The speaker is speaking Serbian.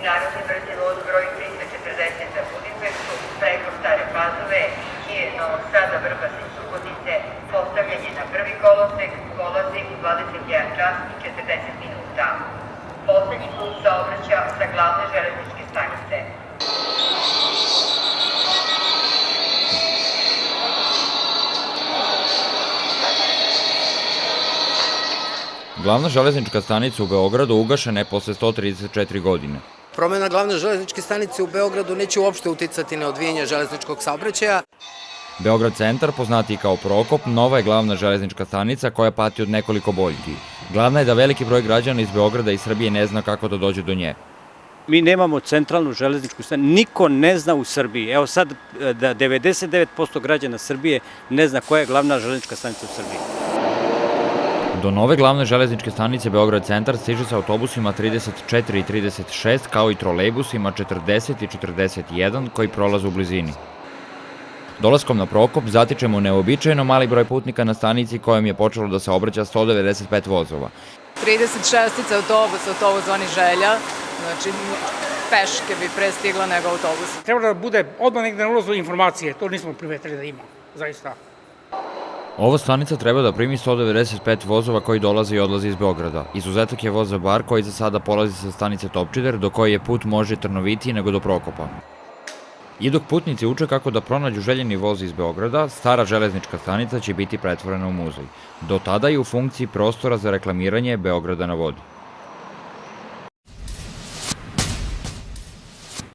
Međunarodni brzi voz broj 340 za Budimpeštu, preko Stare Pazove i Novog Sada, Vrbas i Subotice, postavljanje na prvi kolosek, polazi u 21 čas i 40 minuta. Poslednji put saobraća sa glavne železničke stanice. Glavna železnička stanica u Beogradu ugašena je posle 134 godine. Promena glavne železničke stanice u Beogradu neće uopšte uticati na odvijanje železničkog saobraćaja. Beograd centar, poznatiji kao Prokop, nova je glavna železnička stanica koja pati od nekoliko boljki. Glavna je da veliki broj građana iz Beograda i Srbije ne zna kako da dođe do nje. Mi nemamo centralnu železničku stanicu, niko ne zna u Srbiji. Evo sad da 99% građana Srbije ne zna koja je glavna železnička stanica u Srbiji. Do nove glavne železničke stanice Beograd centar stiže sa autobusima 34 i 36, kao i trolejbusima 40 i 41 koji prolaze u blizini. Dolaskom na Prokop zatičemo neobičajno mali broj putnika na stanici kojom je počelo da se obraća 195 vozova. 36 autobus, autobus zvani Želja, znači peške bi pre stigla nego autobus. Treba da bude odmah negde na ulazu informacije, to nismo primetili da ima, zaista. Ova stanica treba da primi 195 vozova koji dolaze i odlaze iz Beograda. Izuzetak je voz za Bar koji za sada polazi sa stanice Topčider, do koje je put može trnovitiji nego do Prokopa. I dok putnici uče kako da pronađu željeni voz iz Beograda, stara železnička stanica će biti pretvorena u muzej. Do tada je u funkciji prostora za reklamiranje Beograda na vodi.